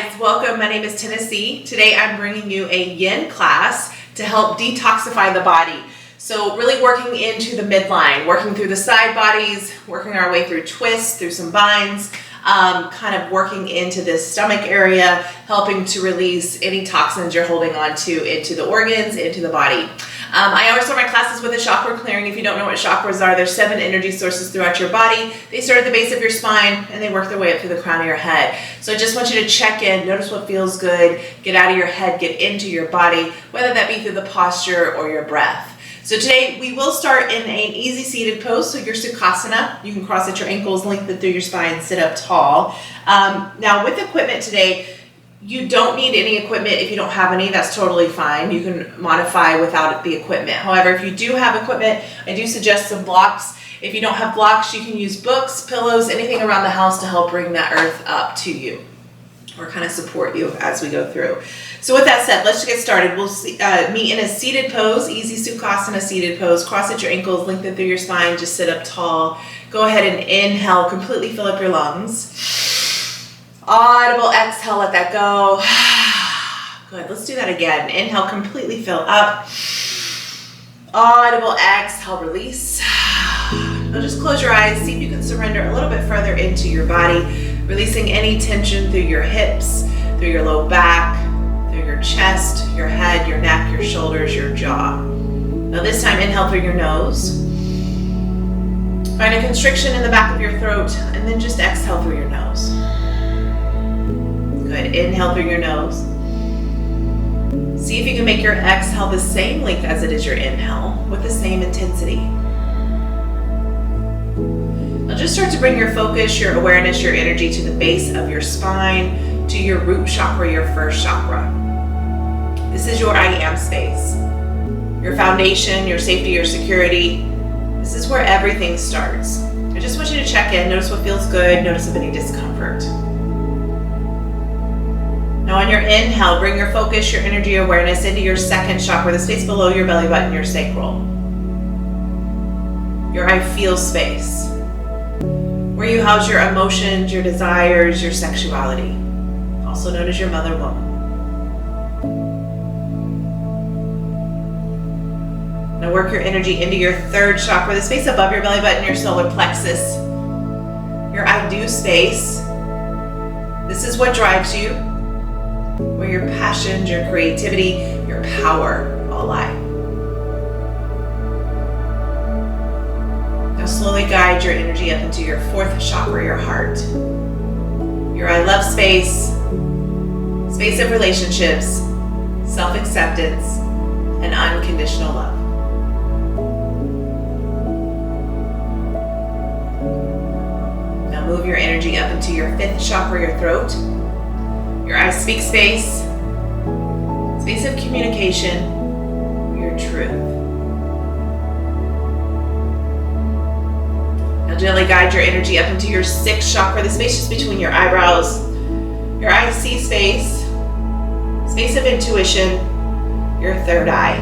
guys, welcome. My name is Tennessee. Today I'm bringing you a yin class to help detoxify the body. So really working into the midline, working through the side bodies, working our way through twists, through some binds, kind of working into this stomach area, helping to release any toxins you're holding on to into the organs, into the body. I always start my classes with a chakra clearing. If you don't know what chakras are, there's 7 energy sources throughout your body. They start at the base of your spine and they work their way up through the crown of your head. So I just want you to check in, notice what feels good, get out of your head, get into your body, whether that be through the posture or your breath. So today we will start in an easy seated pose, so your Sukhasana. You can cross at your ankles, lengthen through your spine, sit up tall. Now with equipment today, you don't need any equipment. If you don't have any, that's totally fine. You can modify without the equipment. However, if you do have equipment, I do suggest some blocks. If you don't have blocks, you can use books, pillows, anything around the house to help bring that earth up to you or kind of support you as we go through. So with that said, let's get started. We'll meet in a seated pose, easy Sukhasana seated pose. Cross at your ankles, lengthen through your spine, just sit up tall. Go ahead and inhale, completely fill up your lungs. Audible exhale, let that go. Good, let's do that again. Inhale, completely fill up. Audible exhale, release. Now just close your eyes, see if you can surrender a little bit further into your body, releasing any tension through your hips, through your low back, through your chest, your head, your neck, your shoulders, your jaw. Now this time, inhale through your nose. Find a constriction in the back of your throat, and then just exhale through your nose. Good, inhale through your nose. See if you can make your exhale the same length as it is your inhale, with the same intensity. Now just start to bring your focus, your awareness, your energy to the base of your spine, to your root chakra, your first chakra. This is your I am space, your foundation, your safety, your security. This is where everything starts. I just want you to check in, notice what feels good, notice if any discomfort. Now on your inhale, bring your focus, your energy, awareness into your second chakra, the space below your belly button, your sacral. Your I feel space, where you house your emotions, your desires, your sexuality, also known as your mother womb. Now work your energy into your third chakra, the space above your belly button, your solar plexus, your I do space. This is what drives you, where your passions, your creativity, your power all lie. Now slowly guide your energy up into your fourth chakra, your heart. Your I love space, space of relationships, self-acceptance, and unconditional love. Now move your energy up into your fifth chakra, your throat. Your I speak space, space of communication, your truth. Now gently guide your energy up into your sixth chakra, the space just between your eyebrows, your I see space, space of intuition, your third eye.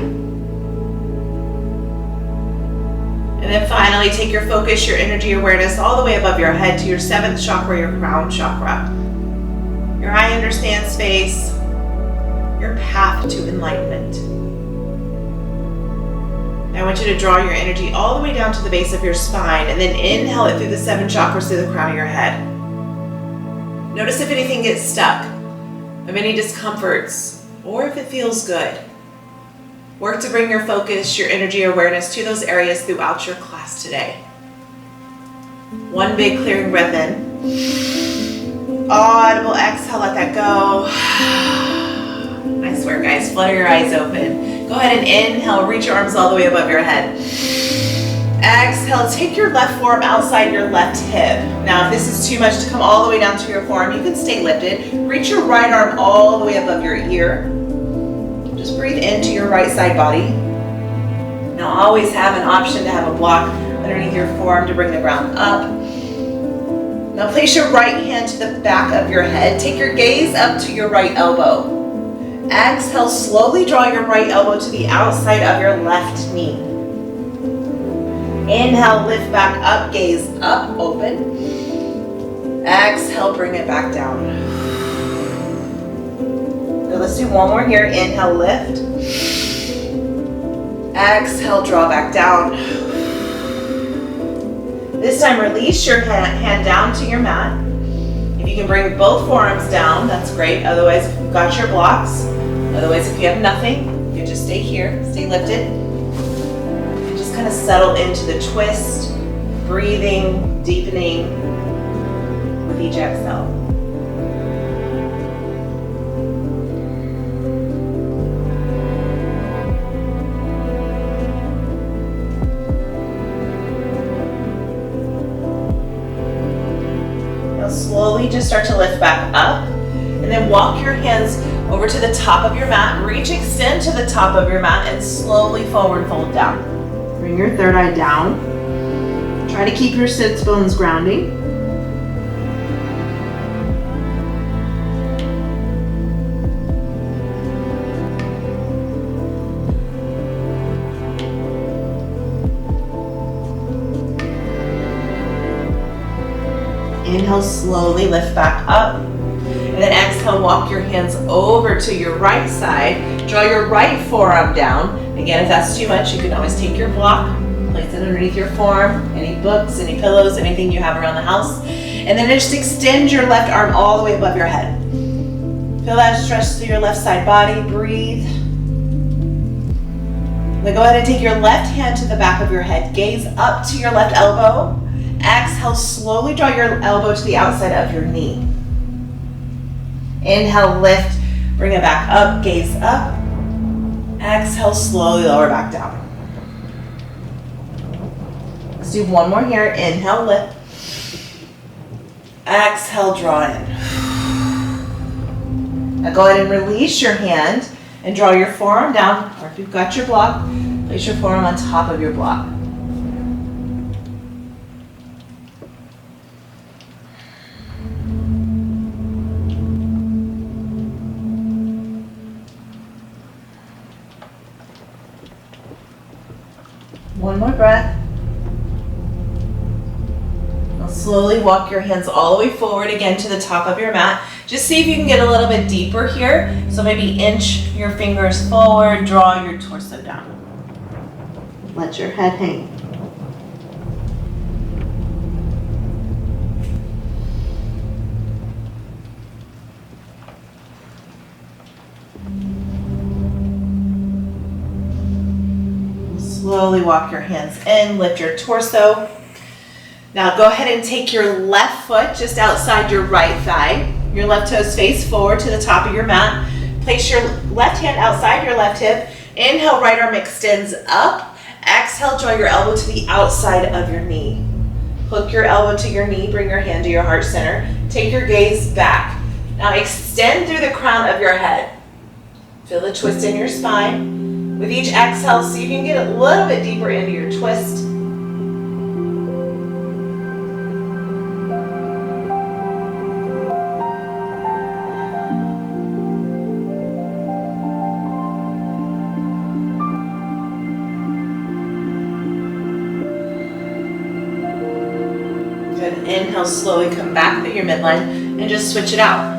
And then finally take your focus, your energy, awareness all the way above your head to your seventh chakra, your crown chakra. Your I understand space, your path to enlightenment. Now I want you to draw your energy all the way down to the base of your spine and then inhale it through the 7 chakras to the crown of your head. Notice if anything gets stuck, if any discomforts, or if it feels good. Work to bring your focus, your energy, awareness to those areas throughout your class today. One big clearing breath in. Audible exhale, let that go. Nice work, guys. Flutter your eyes open. Go ahead and inhale, reach your arms all the way above your head. Exhale, take your left forearm outside your left hip. Now, if this is too much to come all the way down to your forearm, you can stay lifted. Reach your right arm all the way above your ear. Just breathe into your right side body. Now, always have an option to have a block underneath your forearm to bring the ground up. Now place your right hand to the back of your head. Take your gaze up to your right elbow. Exhale, slowly draw your right elbow to the outside of your left knee. Inhale, lift back up, gaze up, open. Exhale, bring it back down. Let's do one more here. Inhale, lift. Exhale, draw back down. This time, release your hand down to your mat. If you can bring both forearms down, that's great. Otherwise, if you've got your blocks. Otherwise, if you have nothing, you can just stay here, stay lifted. And just kind of settle into the twist, breathing, deepening with each exhale. Slowly just start to lift back up, and then walk your hands over to the top of your mat. Reach, extend to the top of your mat, and slowly forward fold down. Bring your third eye down. Try to keep your sits bones grounding. Inhale, slowly lift back up. And then exhale, walk your hands over to your right side. Draw your right forearm down. Again, if that's too much, you can always take your block, place it underneath your forearm, any books, any pillows, anything you have around the house. And then just extend your left arm all the way above your head. Feel that stretch through your left side body. Breathe. Then go ahead and take your left hand to the back of your head. Gaze up to your left elbow. Exhale, slowly draw your elbow to the outside of your knee. Inhale, lift, bring it back up, gaze up. Exhale, slowly lower back down. Let's do one more here. Inhale, lift. Exhale, draw in. Now go ahead and release your hand and draw your forearm down, or if you've got your block, place your forearm on top of your block. One more breath. Now slowly walk your hands all the way forward again to the top of your mat. Just see if you can get a little bit deeper here. So maybe inch your fingers forward, draw your torso down. Let your head hang. Slowly walk your hands in, lift your torso. Now go ahead and take your left foot just outside your right thigh. Your left toes face forward to the top of your mat. Place your left hand outside your left hip. Inhale, right arm extends up. Exhale, draw your elbow to the outside of your knee. Hook your elbow to your knee, bring your hand to your heart center. Take your gaze back. Now extend through the crown of your head. Feel the twist in your spine. With each exhale, see if you can get a little bit deeper into your twist. Good. Inhale, slowly come back through your midline and just switch it out.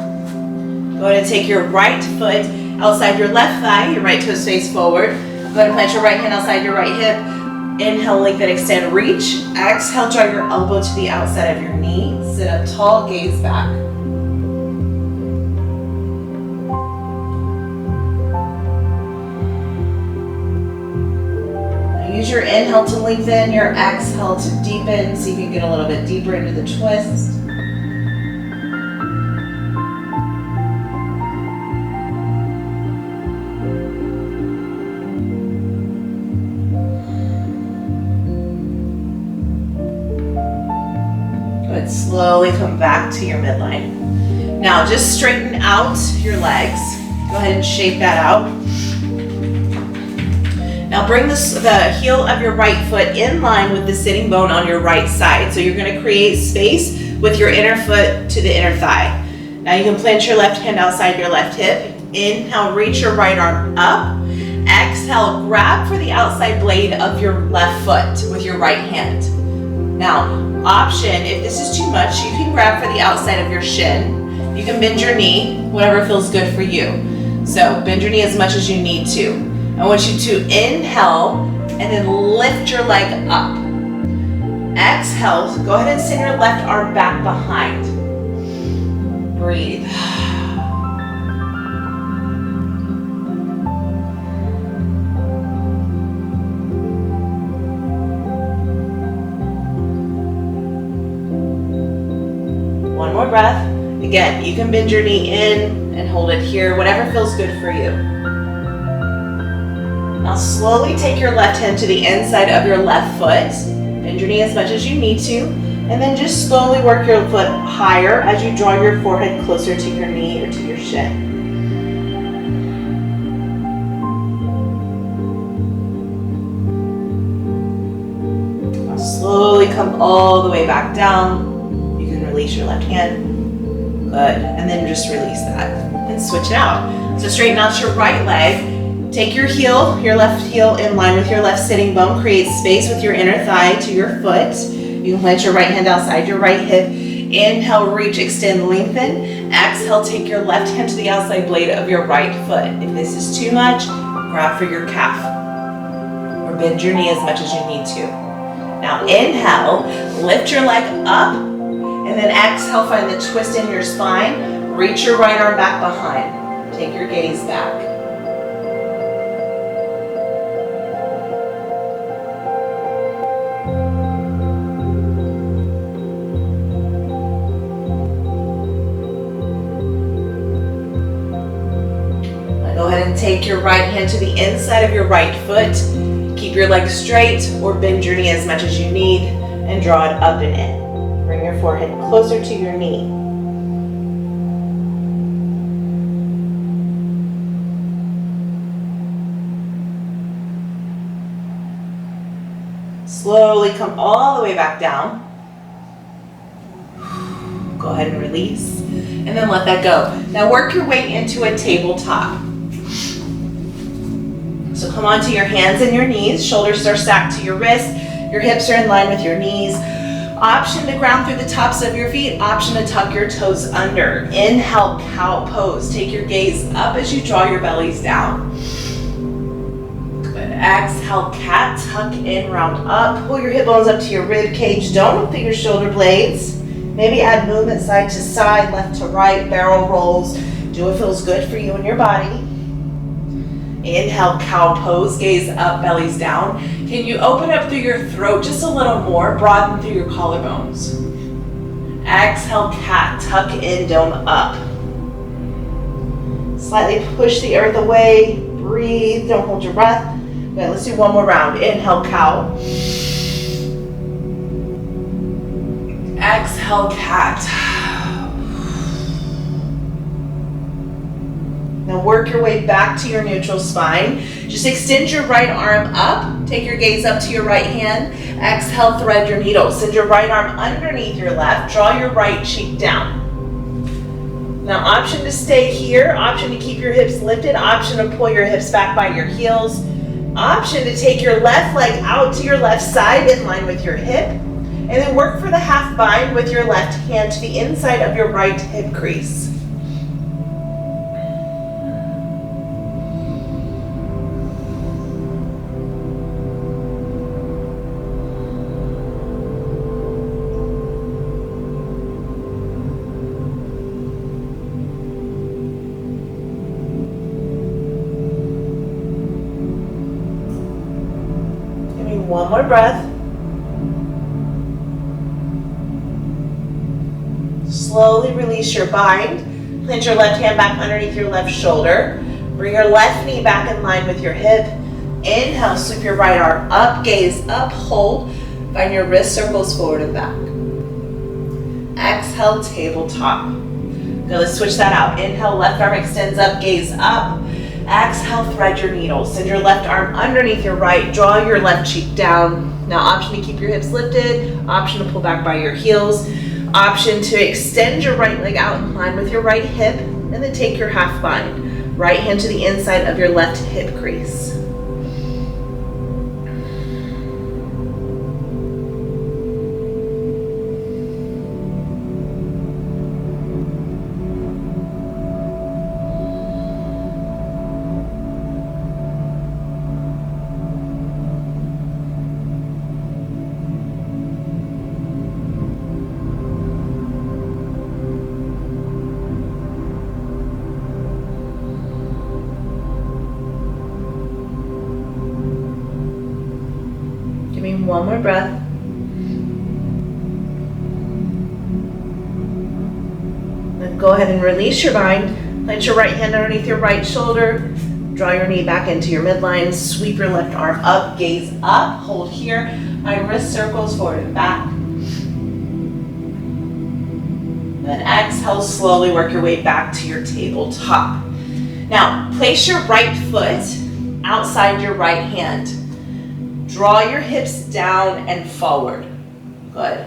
Go ahead and take your right foot outside your left thigh, your right toes face forward. Go ahead and plant your right hand outside your right hip. Inhale, lengthen, extend, reach. Exhale, draw your elbow to the outside of your knee. Sit up tall, gaze back. Now use your inhale to lengthen, your exhale to deepen. See if you can get a little bit deeper into the twist. Slowly come back to your midline. Now just straighten out your legs. Go ahead and shape that out. Now bring the heel of your right foot in line with the sitting bone on your right side. So you're going to create space with your inner foot to the inner thigh. Now you can plant your left hand outside your left hip. Inhale, reach your right arm up. Exhale, grab for the outside blade of your left foot with your right hand. Now, option, if this is too much, you can grab for the outside of your shin. You can bend your knee, whatever feels good for you. So bend your knee as much as you need to. I want you to inhale and then lift your leg up. Exhale, go ahead and send your left arm back behind. Breathe. One more breath. Again, you can bend your knee in and hold it here, whatever feels good for you. Now slowly take your left hand to the inside of your left foot. Bend your knee as much as you need to, and then just slowly work your foot higher as you draw your forehead closer to your knee or to your shin. Now slowly come all the way back down. You can release your left hand. Good, and then just release that and switch it out. So straighten out your right leg. Take your heel, your left heel in line with your left sitting bone. Create space with your inner thigh to your foot. You can plant your right hand outside your right hip. Inhale, reach, extend, lengthen. Exhale, take your left hand to the outside blade of your right foot. If this is too much, grab for your calf or bend your knee as much as you need to. Now inhale, lift your leg up, and then exhale, find the twist in your spine. Reach your right arm back behind. Take your gaze back. Now go ahead and take your right hand to the inside of your right foot. Keep your leg straight or bend your knee as much as you need and draw it up and in. Bring your forehead closer to your knee. Slowly come all the way back down. Go ahead and release, and then let that go. Now work your way into a tabletop. So come onto your hands and your knees. Shoulders are stacked to your wrists. Your hips are in line with your knees. Option to ground through the tops of your feet. Option to tuck your toes under. Inhale, cow pose. Take your gaze up as you draw your bellies down. Good. Exhale, cat, tuck in, round up. Pull your hip bones up to your rib cage. Don't look through your shoulder blades. Maybe add movement side to side, left to right, barrel rolls. Do what feels good for you and your body. Inhale, cow pose, gaze up, bellies down. Can you open up through your throat just a little more? Broaden through your collarbones. Exhale, cat, tuck in, dome up. Slightly push the earth away. Breathe, don't hold your breath. Okay, let's do one more round. Inhale, cow. Exhale, cat. Now work your way back to your neutral spine. Just extend your right arm up. Take your gaze up to your right hand. Exhale, thread your needle. Send your right arm underneath your left. Draw your right cheek down. Now option to stay here. Option to keep your hips lifted. Option to pull your hips back by your heels. Option to take your left leg out to your left side in line with your hip. And then work for the half bind with your left hand to the inside of your right hip crease. One more breath. Slowly release your bind. Plant your left hand back underneath your left shoulder. Bring your left knee back in line with your hip. Inhale, sweep your right arm up, gaze up, hold. Find your wrist circles forward and back. Exhale, tabletop. Now let's switch that out. Inhale, left arm extends up, gaze up. Exhale, thread your needle. Send your left arm underneath your right. Draw your left cheek down. Now option to keep your hips lifted. Option to pull back by your heels. Option to extend your right leg out in line with your right hip. And then take your half bind. Right hand to the inside of your left hip crease. One more breath. Then go ahead and release your bind. Plant your right hand underneath your right shoulder. Draw your knee back into your midline. Sweep your left arm up, gaze up. Hold here. My wrist circles forward and back. Then exhale, slowly work your way back to your tabletop. Now, place your right foot outside your right hand. Draw your hips down and forward. Good.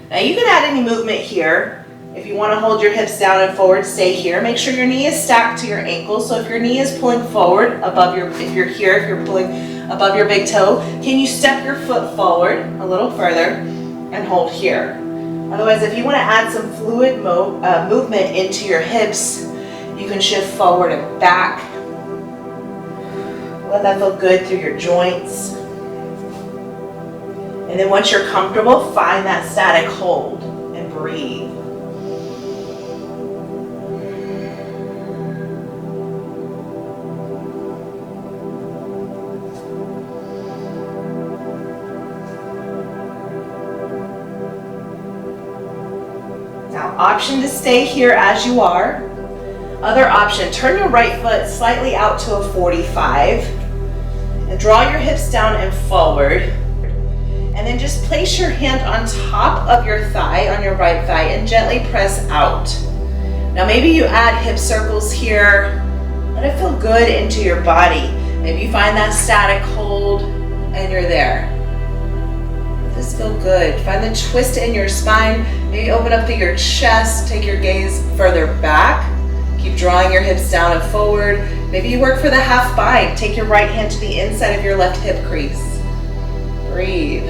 Now you can add any movement here. If you want to hold your hips down and forward, stay here. Make sure your knee is stacked to your ankle. So if your knee is pulling forward above your, if you're pulling above your big toe, can you step your foot forward a little further and hold here? Otherwise, if you want to add some fluid movement into your hips, you can shift forward and back. Let that feel good through your joints. And then once you're comfortable, find that static hold and breathe. Option to stay here as you are. Other option, turn your right foot slightly out to a 45 and draw your hips down and forward. And then just place your hand on top of your thigh, on your right thigh, and gently press out. Now maybe you add hip circles here. Let it feel good into your body. Maybe you find that static hold and you're there. This feel good. Find the twist in your spine. Maybe open up through your chest. Take your gaze further back. Keep drawing your hips down and forward. Maybe you work for the half bind. Take your right hand to the inside of your left hip crease. Breathe.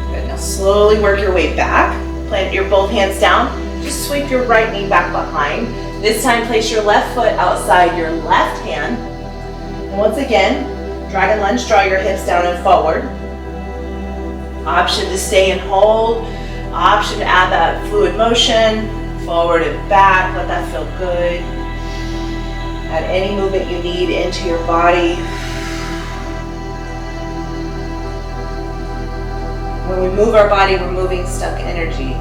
Good. Now slowly work your way back. Plant your both hands down. Just sweep your right knee back behind. This time place your left foot outside your left hand. And once again, dragon lunge, draw your hips down and forward. Option to stay and hold. Option to add that fluid motion, forward and back. Let that feel good. Add any movement you need into your body. When we move our body, we're moving stuck energy.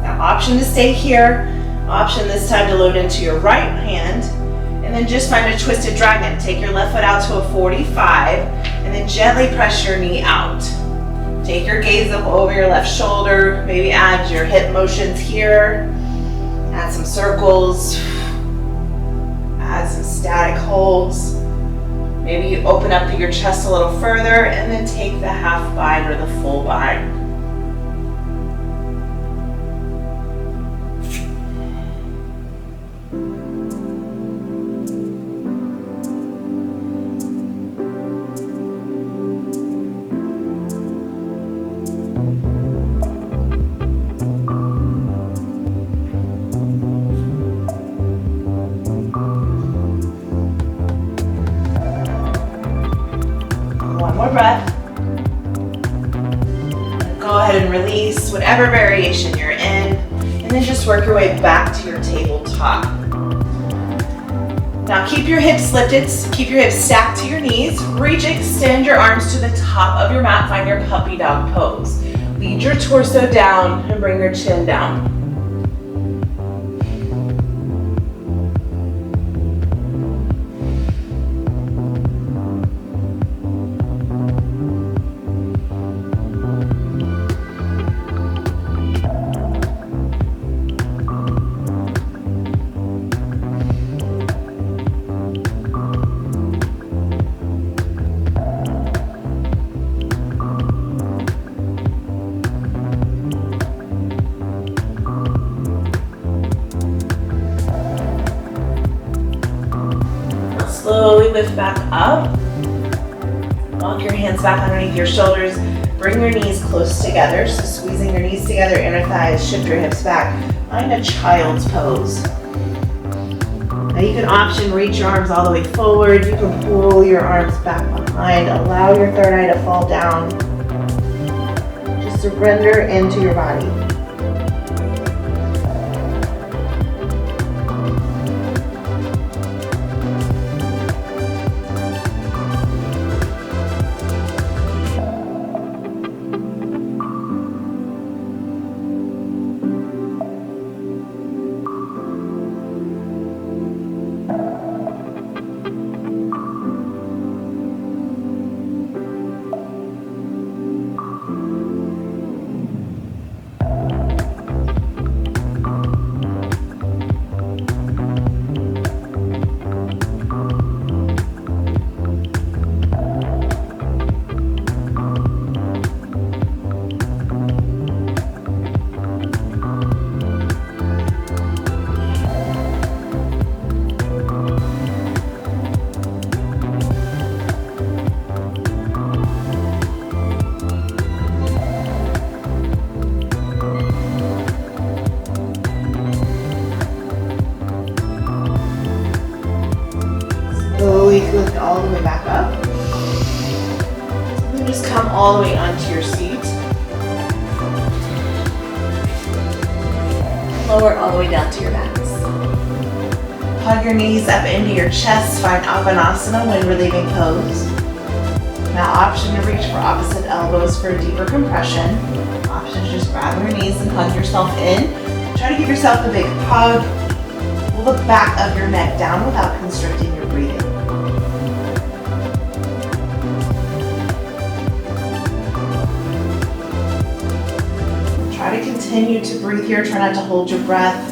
Now, option to stay here. Option this time to load into your right hand. And then just find a twisted dragon. Take your left foot out to a 45 and then gently press your knee out. Take your gaze up over your left shoulder. Maybe add your hip motions here. Add some circles. Add some static holds. Maybe you open up through your chest a little further and then take the half bind or the full bind. One more breath. Go ahead and release whatever variation you're in, and then just work your way back to your tabletop. Now keep your hips lifted, keep your hips stacked to your knees. Reach, extend your arms to the top of your mat, find your puppy dog pose. Lead your torso down and bring your chin down. Slowly lift back up. Walk your hands back underneath your shoulders. Bring your knees close together, so squeezing your knees together, inner thighs, shift your hips back. Find a child's pose. Now you can option reach your arms all the way forward. You can pull your arms back behind. Allow your third eye to fall down. Just surrender into your body. Slowly lift all the way back up. Then just come all the way onto your seat. Lower all the way down to your backs. Hug your knees up into your chest. Find Avanasana when relieving pose. Now option to reach for opposite elbows for a deeper compression. Option to just grab your knees and hug yourself in. Try to give yourself a big hug. Pull the back of your neck down without constricting your breathing. Try to continue to breathe here. Try not to hold your breath.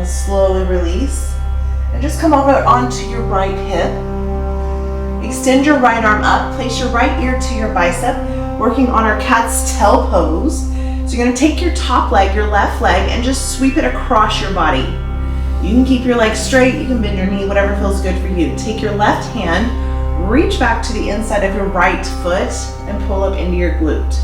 Slowly release and just come over onto your right hip. Extend your right arm up, place your right ear to your bicep, working on our cat's tail pose. So you're going to take your top leg, your left leg, and just sweep it across your body. You can keep your leg straight, you can bend your knee, whatever feels good for you. Take your left hand, reach back to the inside of your right foot and pull up into your glute.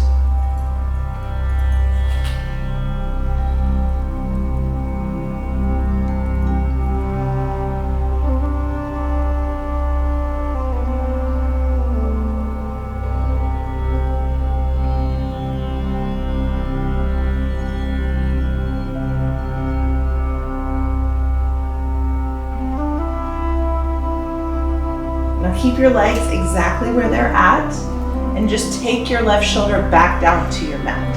Keep your legs exactly where they're at and just take your left shoulder back down to your mat.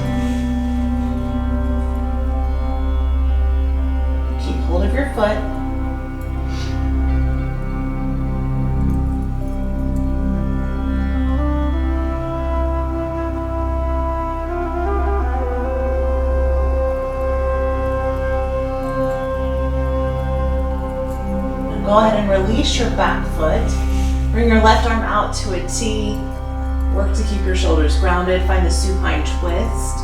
Keep hold of your foot. Now go ahead and release your back foot. Bring your left arm out to a T. Work to keep your shoulders grounded. Find the supine twist.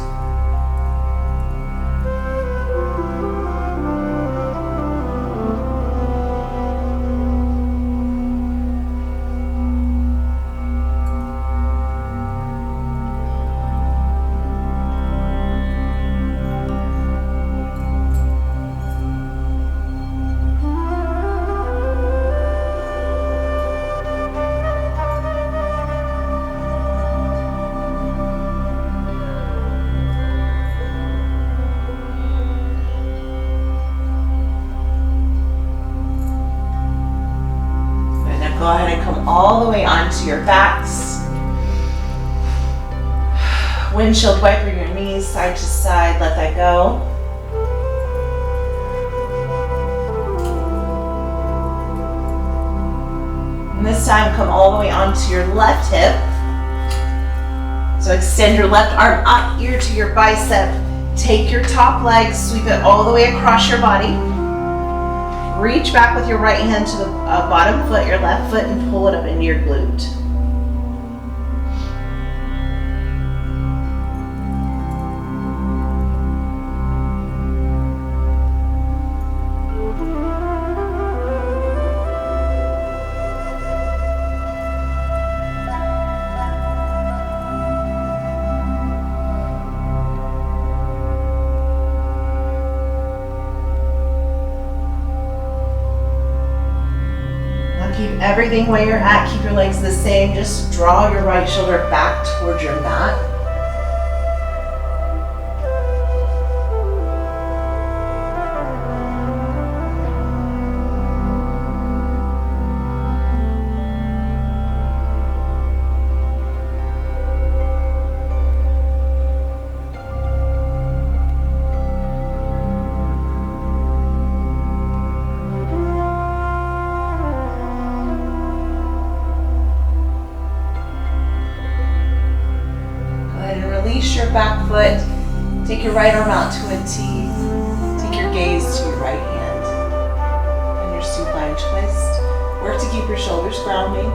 Go ahead and come all the way onto your backs. Windshield wiper your knees side to side, let that go. And this time come all the way onto your left hip. So extend your left arm up, ear to your bicep. Take your top leg, sweep it all the way across your body. Reach back with your right hand to the bottom foot, your left foot, and pull it up into your glute. Keep everything where you're at. Keep your legs the same. Just draw your right shoulder back towards your mat. Release your back foot. Take your right arm out to a T. Take your gaze to your right hand. And your supine twist. Work to keep your shoulders grounding.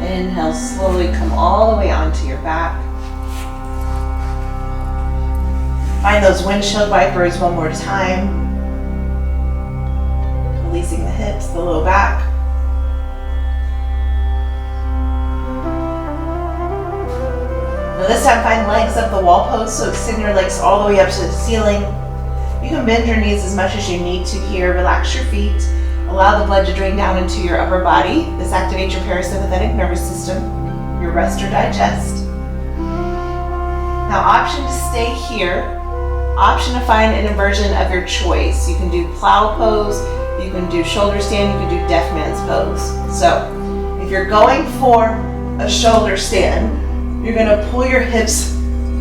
Inhale, slowly come all the way onto your back. Find those windshield wipers one more time. Releasing the hips, the low back. Now this time find legs up the wall pose, so extend your legs all the way up to the ceiling. You can bend your knees as much as you need to here. Relax your feet. Allow the blood to drain down into your upper body. This activates your parasympathetic nervous system, your rest or digest. Now, option to stay here. Option to find an inversion of your choice. You can do plow pose, you can do shoulder stand, you can do deaf man's pose. So, if you're going for a shoulder stand, you're going to pull your hips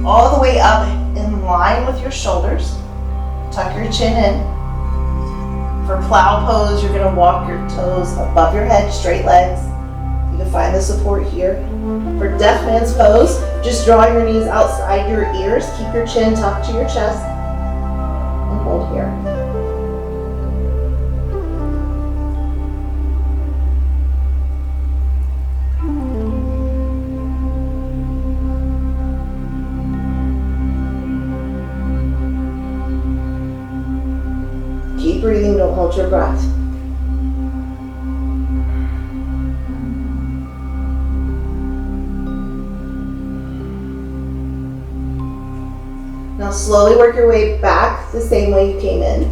all the way up in line with your shoulders. Tuck your chin in. For plow pose, you're going to walk your toes above your head, straight legs. You can find the support here. For deaf man's pose, just draw your knees outside your ears. Keep your chin tucked to your chest. And hold here. Keep breathing, don't hold your breath. Now slowly work your way back the same way you came in.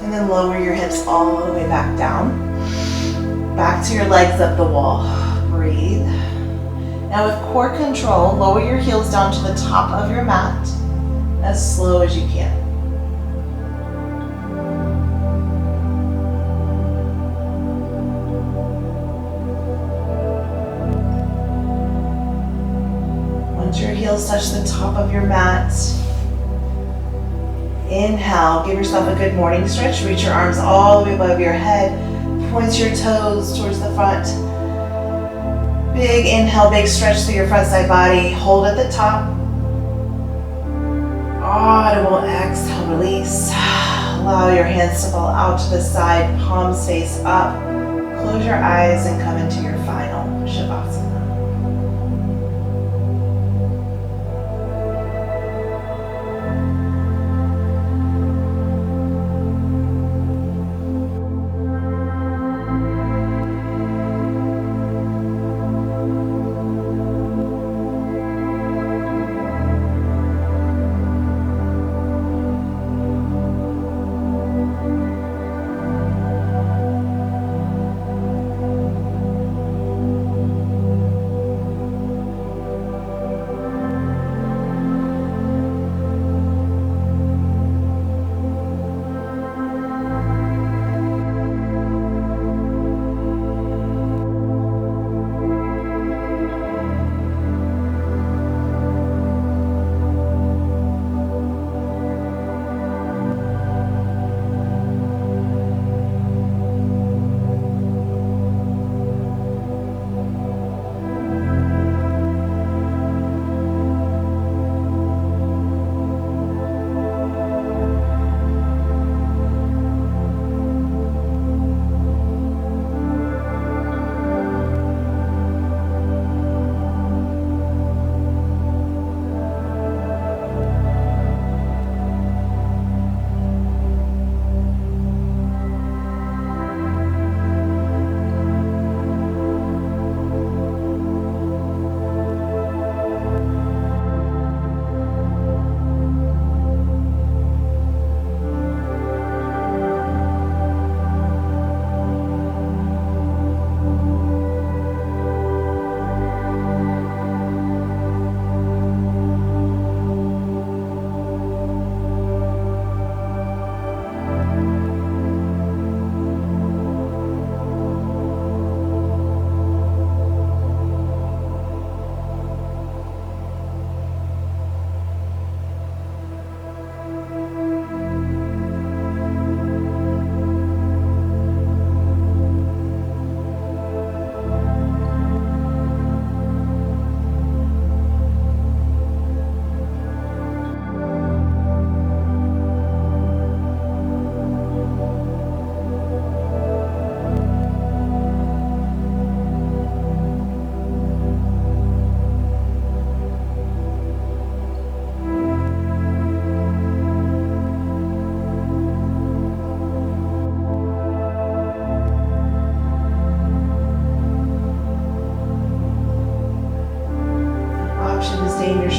And then lower your hips all the way back down. Back to your legs up the wall. Breathe. Now with core control, lower your heels down to the top of your mat as slow as you can. Once your heels touch the top of your mat, inhale, give yourself a good morning stretch. Reach your arms all the way above your head. Point your toes towards the front. Big inhale, big stretch through your front side body. Hold at the top. Audible exhale, release. Allow your hands to fall out to the side, palms face up. Close your eyes and come into your final Shavasana.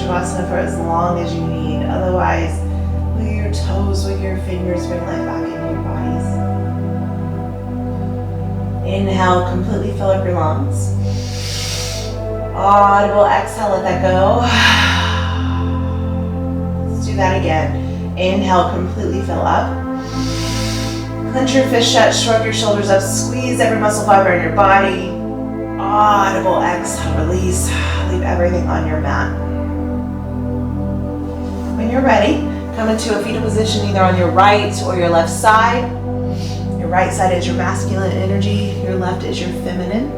Shavasana for as long as you need. Otherwise, wiggle your toes, wiggle your fingers, bring life back into your bodies. Inhale, completely fill up your lungs. Audible exhale, let that go. Let's do that again. Inhale, completely fill up. Clench your fist shut, shrug your shoulders up, squeeze every muscle fiber in your body. Audible exhale, release. Leave everything on your mat. When you're ready, come into a fetal position either on your right or your left side. Your right side is your masculine energy, your left is your feminine.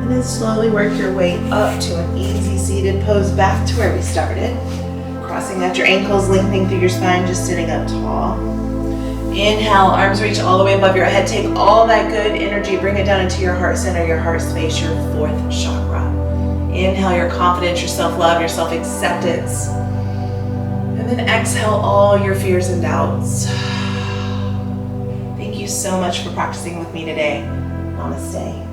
And then slowly work your way up to an easy seated pose back to where we started. Crossing out your ankles, lengthening through your spine, just sitting up tall. Inhale, arms reach all the way above your head. Take all that good energy, bring it down into your heart center, your heart space, your fourth chakra. Inhale your confidence, your self-love, your self-acceptance. And then exhale all your fears and doubts. Thank you so much for practicing with me today. Namaste.